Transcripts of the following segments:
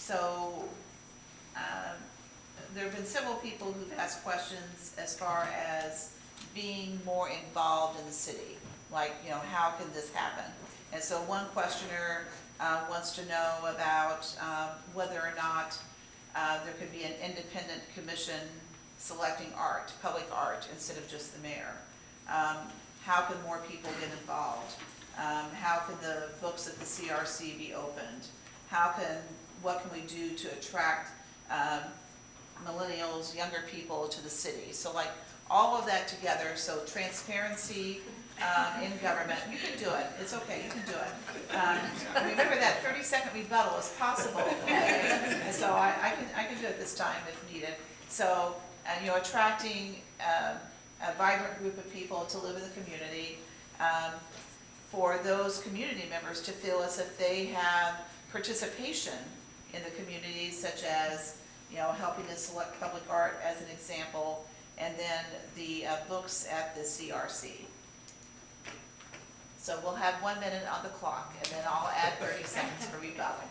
So there have been several people who've asked questions as far as being more involved in the city. Like, how can this happen? And so one questioner wants to know about whether or not there could be an independent commission selecting art, public art, instead of just the mayor. How can more people get involved? How can the books at the CRC be opened? What can we do to attract millennials, younger people to the city? So like all of that together, so transparency in government. You can do it. It's okay. You can do it. Remember that 30-second rebuttal is possible. Okay? And so I can do it this time if needed. So attracting a vibrant group of people to live in the community, for those community members to feel as if they have participation in the community, such as helping to select public art as an example, and then the books at the CRC. So we'll have 1 minute on the clock, and then I'll add 30 seconds for rebuttal.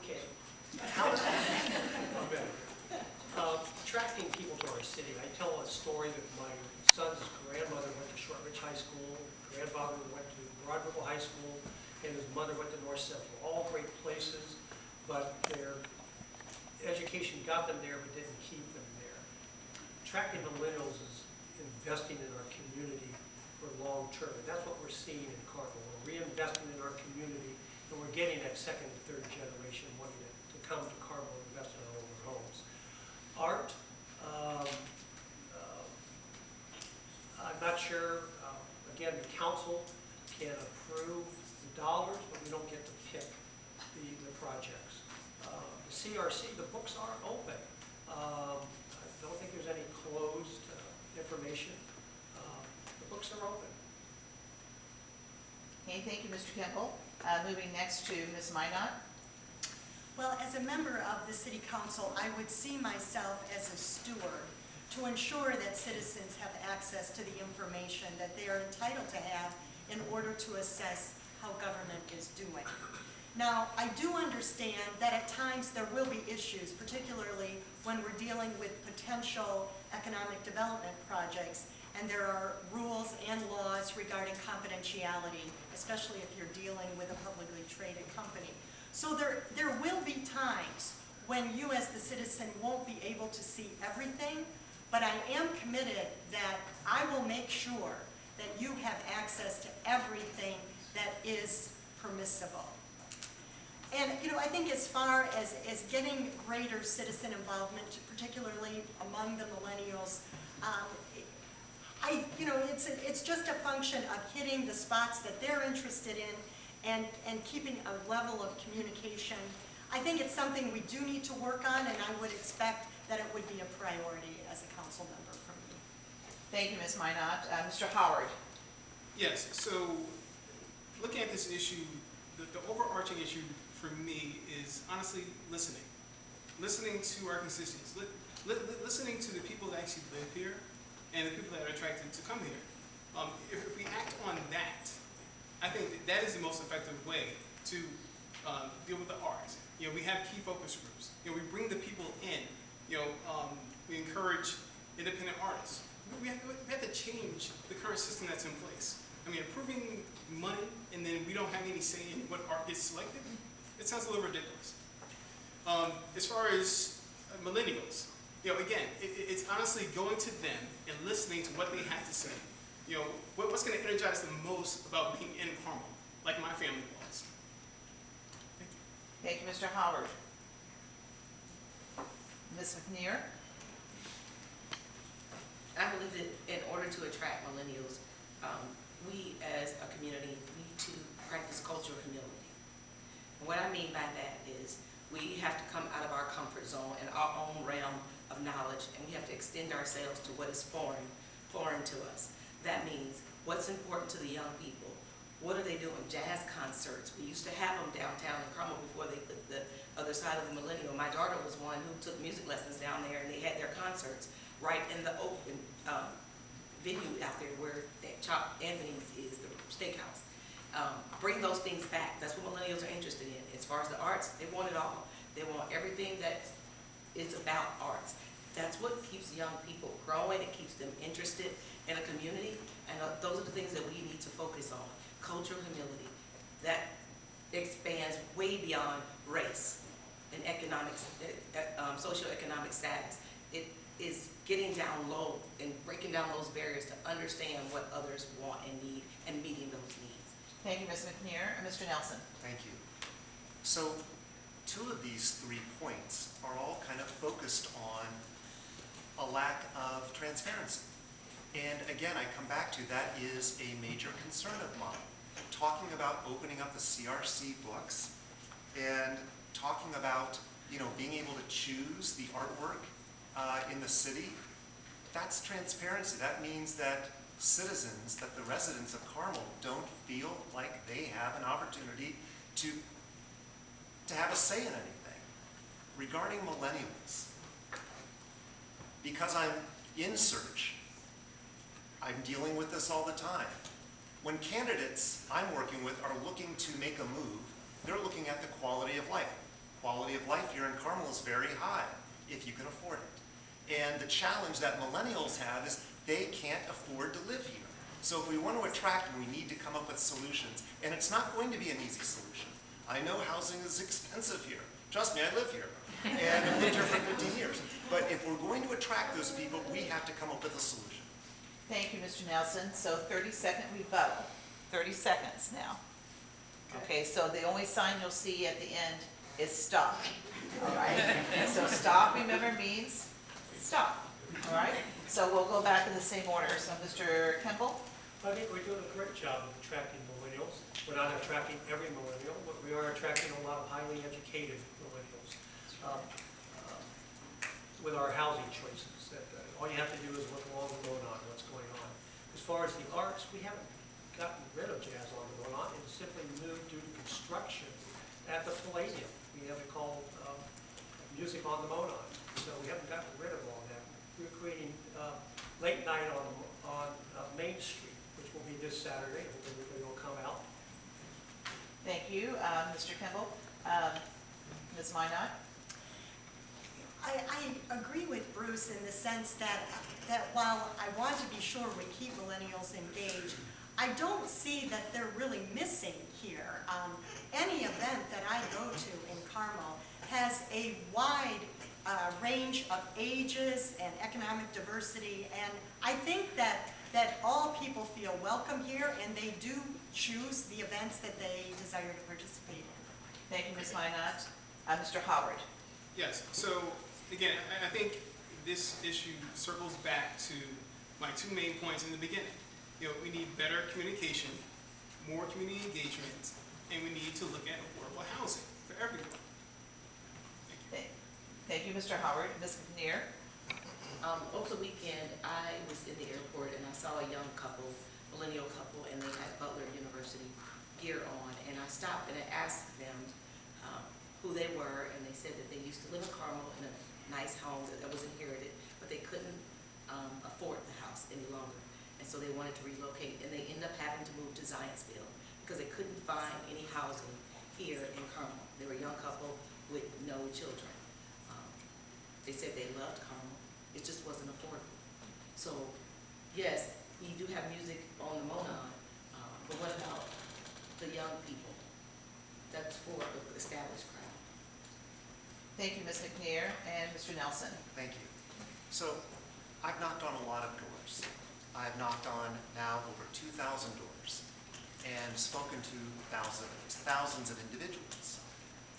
Okay. Attracting people to our city. I tell a story that my son's grandmother went to Shortridge High School, grandfather went to Broadville High School, and his mother went to North Central. All great places, but their education got them there but didn't keep them there. Attracting millennials is investing in our community for long term. And that's what we're seeing in Carmel. We're reinvesting in our community, and we're getting that second and third generation wanting to come to Carmel and invest in our own homes. Art, I'm not sure, again, the council can approve the dollars, but we don't get to pick the projects. The CRC, the books are open. I don't think there's any closed information. The books are open. Okay, thank you, Mr. Kimball. Moving next to Ms. Minott. Well, as a member of the City Council, I would see myself as a steward to ensure that citizens have access to the information that they are entitled to have in order to assess how government is doing. Now, I do understand that at times there will be issues, particularly when we're dealing with potential economic development projects, and there are rules and laws regarding confidentiality, especially if you're dealing with a publicly traded company. So there will be times when you as the citizen won't be able to see everything, but I am committed that I will make sure that you have access to everything that is permissible. And I think as far as getting greater citizen involvement, particularly among the millennials, it's just a function of hitting the spots that they're interested in and keeping a level of communication. I think it's something we do need to work on, and I would expect that it would be a priority as a council member for me. Thank you, Ms. Minott. Mr. Howard. Yes, so looking at this issue, the overarching issue for me is honestly listening. Listening to our constituents, listening to the people that actually live here and the people that are attracted to come here. If we act on that, I think that is the most effective way to deal with the arts. We have key focus groups. We bring the people in. We encourage independent artists. We have to change the current system that's in place. I mean, approving money and then we don't have any say in what art gets selected, it sounds a little ridiculous. As far as millennials, again, it's honestly going to them and listening to what they have to say. What's going to energize them most about being in Carmel, like my family was. Thank you, Mr. Howard. Ms. McNear. I believe that in order to attract millennials, we as a community need to practice cultural humility. And what I mean by that is we have to come out of our comfort zone and our own realm of knowledge, and we have to extend ourselves to what is foreign to us. That means what's important to the young people. What are they doing? Jazz concerts. We used to have them downtown in Carmel before they put the other side of the millennial. My daughter was one who took music lessons down there, and they had their concerts right in the open venue out there where that Chop Anthony's is, the steakhouse. bring those things back. That's what millennials are interested in. As far as the arts, they want it all. They want everything that is about arts. That's what keeps young people growing. It keeps them interested in a community. And those are the things that we need to focus on. Cultural humility. That expands way beyond race and economics, socioeconomic status. It is getting down low and breaking down those barriers to understand what others want and need and meeting those needs. Thank you, Ms. McNear. And Mr. Nelson? Thank you. So, two of these 3 points are all kind of focused on a lack of transparency. And again, I come back to that is a major concern of mine. Talking about opening up the CRC books and talking about, being able to choose the artwork in the city, that's transparency. That means that citizens, that the residents of Carmel don't feel like they have an opportunity to have a say in anything. Regarding millennials, because I'm in search, I'm dealing with this all the time. When candidates I'm working with are looking to make a move, they're looking at the quality of life. Quality of life here in Carmel is very high, if you can afford it. And the challenge that millennials have is they can't afford to live here. So if we want to attract them, we need to come up with solutions. And it's not going to be an easy solution. I know housing is expensive here. Trust me, I live here. And I've lived here for 15 years. But if we're going to attract those people, we have to come up with a solution. Thank you, Mr. Nelson. So 30-second rebuttal. 30 seconds now. Okay, so the only sign you'll see at the end is stop. All right? So stop, remember, means stop. All right? So we'll go back in the same order. So Mr. Kimball? I think we're doing a great job of attracting millennials. We're not attracting every millennial, but we are attracting a lot of highly educated millennials with our housing choices. All you have to do is look along the Minott, what's going on. As far as the arts, we haven't gotten rid of jazz on the Minott. It simply moved due to construction at the Palladium. We have it called Music on the Minott. So we haven't gotten rid of all that. We're creating late night on Main Street, which will be this Saturday. Everybody will come out. Thank you, Mr. Kimball. Ms. Minott? I agree with Bruce in the sense that while I want to be sure we keep millennials engaged, I don't see that they're really missing here. Any event that I go to in Carmel has a wide range of ages and economic diversity, and I think that all people feel welcome here and they do choose the events that they desire to participate in. Thank you, Ms. Minott. Mr. Howard? Yes, so again, I think this issue circles back to my 2 main points in the beginning. We need better communication, more community engagement, and we need to look at affordable housing for everyone. Thank you. Thank you, Mr. Howard. Ms. McNear? Over the weekend, I was in the airport and I saw a young couple, millennial couple, and they had Butler University gear on. And I stopped and I asked them who they were, and they said that they used to live in Carmel in a nice home that was inherited, but they couldn't afford the house any longer. And so they wanted to relocate, and they ended up having to move to Zionsville because they couldn't find any housing here in Carmel. They were a young couple with no children. They said they loved Carmel. It just wasn't affordable. So, yes, we do have music on the Minott, but what about the young people? That's for the established crowd. Thank you, Ms. McNear. And Mr. Nelson? Thank you. So, I've knocked on a lot of doors. I've knocked on now over 2,000 doors and spoken to thousands of individuals.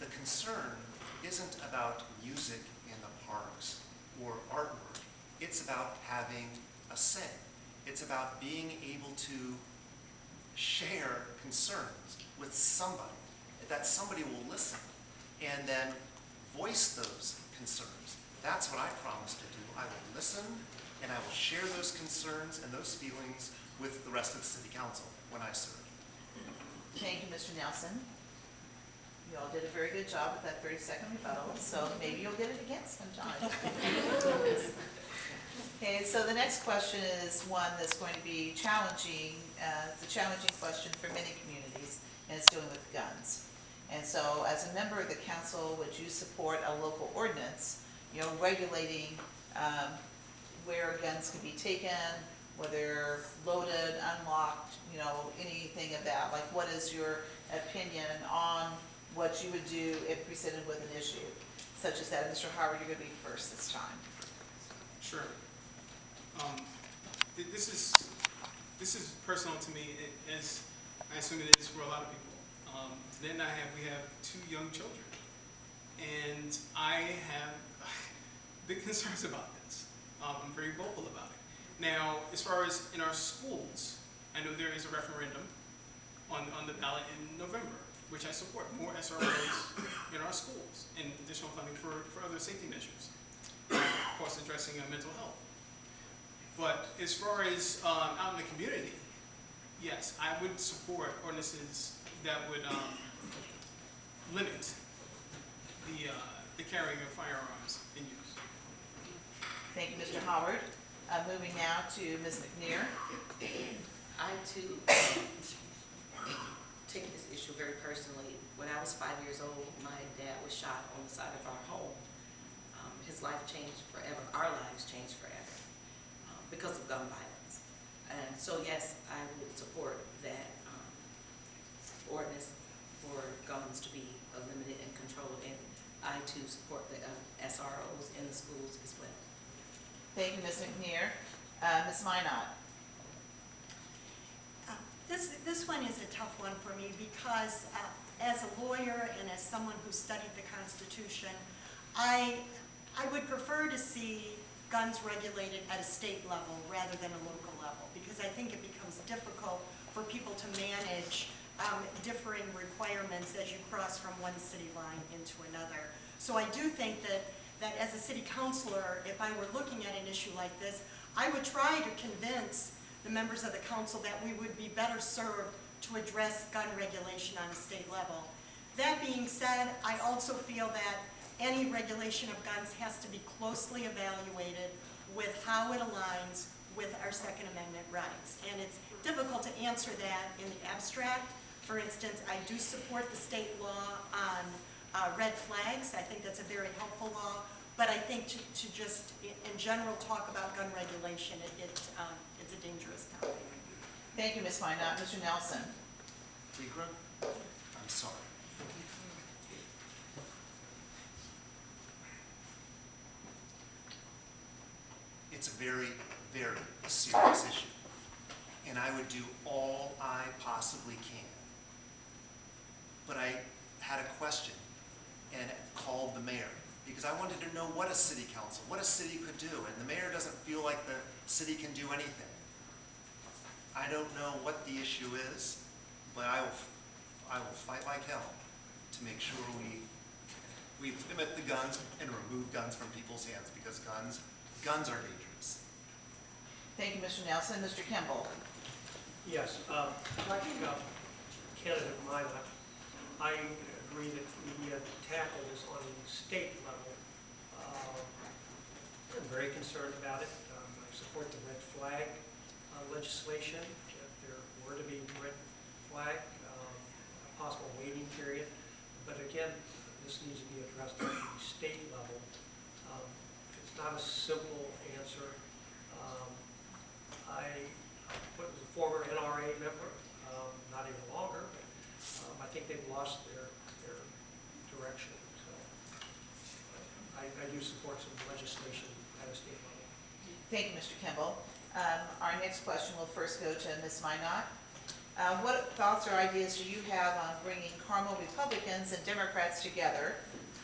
The concern isn't about music in the parks or artwork. It's about having a say. It's about being able to share concerns with somebody, that somebody will listen and then voice those concerns. That's what I promise to do. I will listen and I will share those concerns and those feelings with the rest of the city council when I serve. Thank you, Mr. Nelson. You all did a very good job with that 30-second rebuttal, so maybe you'll get it again sometime. Okay, so the next question is one that's going to be challenging. It's a challenging question for many communities. and it's dealing with guns. And so as a member of the council, would you support a local ordinance, regulating where guns can be taken, whether loaded, unlocked, anything of that? Like, what is your opinion on what you would do if presented with an issue such as that? Mr. Howard, you're going to be first this time. Sure. This is personal to me, as I assume it is for a lot of people. Then we have 2 young children, and I have big concerns about this. I'm very vocal about it. Now, as far as in our schools, I know there is a referendum on the ballot in November, which I support, more SROs in our schools, and additional funding for other safety measures, of course addressing mental health. But as far as out in the community, yes, I would support ordinances that would limit the carrying of firearms in use. Thank you, Mr. Howard. Moving now to Ms. McNear. I too take this issue very personally. When I was 5 years old, my dad was shot on the side of our home. His life changed forever. Our lives changed forever because of gun violence. And so, yes, I would support that ordinance for guns to be limited and controlled. And I too support the SROs in the schools as well. Thank you, Ms. McNear. Ms. Minott. This one is a tough one for me because as a lawyer and as someone who studied the Constitution, I would prefer to see guns regulated at a state level rather than a local level, because I think it becomes difficult for people to manage differing requirements as you cross from one city line into another. So I do think that as a city councilor, if I were looking at an issue like this, I would try to convince the members of the council that we would be better served to address gun regulation on a state level. That being said, I also feel that any regulation of guns has to be closely evaluated with how it aligns with our Second Amendment rights. And it's difficult to answer that in the abstract. For instance, I do support the state law on red flags. I think that's a very helpful law. But I think to just, in general, talk about gun regulation, it's a dangerous topic. Thank you, Ms. Minott. Mr. Nelson. Debra, I'm sorry. It's a very, very serious issue, and I would do all I possibly can. But I had a question and called the mayor because I wanted to know what a city council, what a city could do, and the mayor doesn't feel like the city can do anything. I don't know what the issue is, but I will fight like hell to make sure we limit the guns and remove guns from people's hands, because guns are dangerous. Thank you, Mr. Nelson. Mr. Kimball. Yes, like candidate Minott, I agree that we tackle this on a state level. I'm very concerned about it. I support the red flag legislation. If there were to be red flag, a possible waiting period. But again, this needs to be addressed at the state level. It's not a simple answer. I was a former NRA member, not any longer, but I think they've lost their direction. So I do support some legislation at a state level. Thank you, Mr. Kimball. Our next question will first go to Ms. Minott. What thoughts or ideas do you have on bringing Carmel Republicans and Democrats together,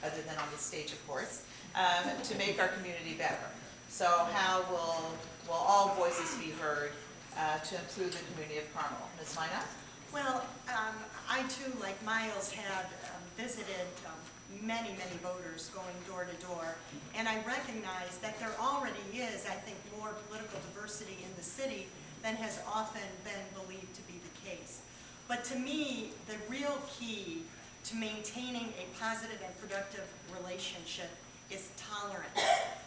other than on the stage, of course, to make our community better? So how will all voices be heard to improve the community of Carmel? Ms. Minott? Well, I too, like Miles, have visited many voters going door to door, and I recognize that there already is, I think, more political diversity in the city than has often been believed to be the case. But to me, the real key to maintaining a positive and productive relationship is tolerance.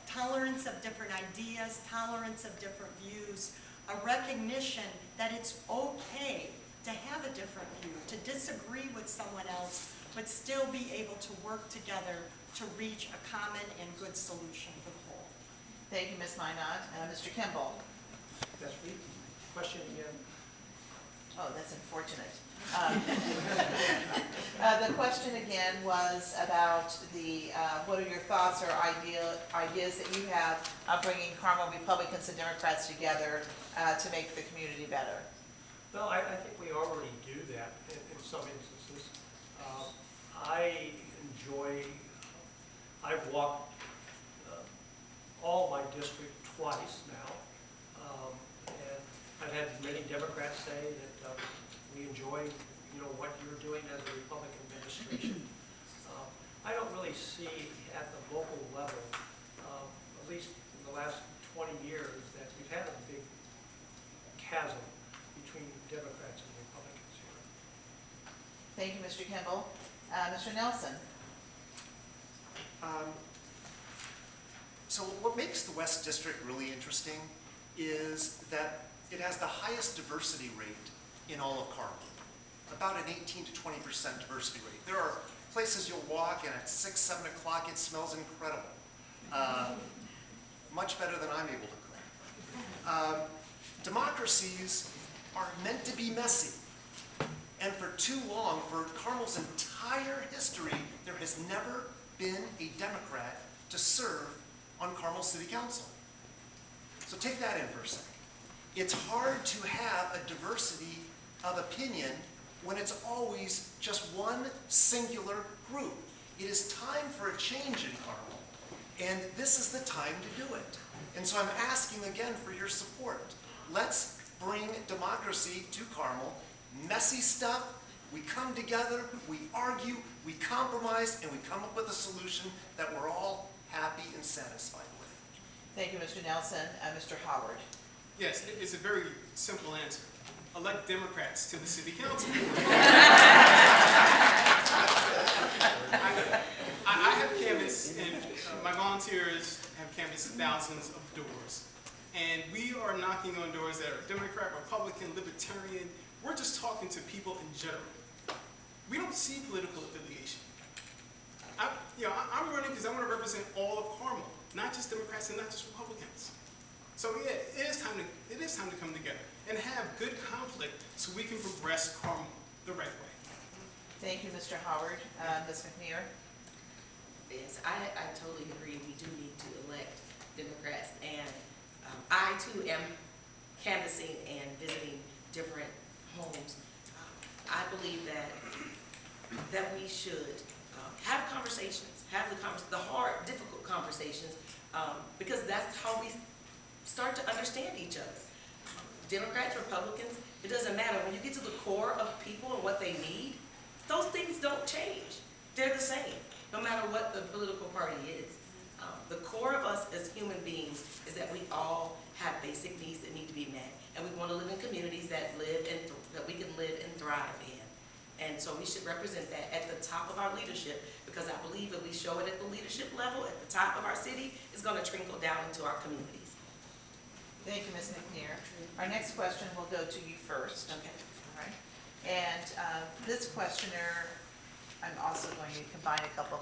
Tolerance of different ideas, tolerance of different views, a recognition that it's okay to have a different view, to disagree with someone else, but still be able to work together to reach a common and good solution for the whole. Thank you, Ms. Minott. Mr. Kimball? That's me. Question again. Oh, that's unfortunate. The question again was about the, what are your thoughts or ideas that you have of bringing Carmel Republicans and Democrats together to make the community better? Well, I think we already do that in some instances. I've walked all my district twice now, and I've had many Democrats say that we enjoy, what you're doing as a Republican administration. I don't really see at the local level, at least in the last 20 years, that we've had a big chasm between Democrats and Republicans here. Thank you, Mr. Kimball. Mr. Nelson? So what makes the West District really interesting is that it has the highest diversity rate in all of Carmel, about an 18 to 20% diversity rate. There are places you'll walk and at 6, 7 o'clock it smells incredible. Much better than I'm able to cook. Democracies are meant to be messy. And for too long, for Carmel's entire history, there has never been a Democrat to serve on Carmel City Council. So take that in for a second. It's hard to have a diversity of opinion when it's always just one singular group. It is time for a change in Carmel, and this is the time to do it. And so I'm asking again for your support. Let's bring democracy to Carmel. Messy stuff, we come together, we argue, we compromise, and we come up with a solution that we're all happy and satisfied with. Thank you, Mr. Nelson. Mr. Howard? Yes, it's a very simple answer. Elect Democrats to the city council. I have canvassed, and my volunteers have canvassed thousands of doors. And we are knocking on doors that are Democrat, Republican, Libertarian. We're just talking to people in general. We don't see political affiliation. I'm running because I want to represent all of Carmel, not just Democrats and not just Republicans. So yeah, it is time to come together and have good conflict so we can progress Carmel the right way. Thank you, Mr. Howard. Ms. McNear? Yes, I totally agree. We do need to elect Democrats, and I too am canvassing and visiting different homes. I believe that we should have conversations, have the hard, difficult conversations, because that's how we start to understand each other. Democrats, Republicans, it doesn't matter. When you get to the core of people and what they need, those things don't change. They're the same, no matter what the political party is. The core of us as human beings is that we all have basic needs that need to be met, and we want to live in communities that we can live and thrive in. And so we should represent that at the top of our leadership, because I believe if we show it at the leadership level, at the top of our city, it's going to trickle down into our communities. Thank you, Ms. McNear. Our next question will go to you first. Okay. All right. And this questioner, I'm also going to combine a couple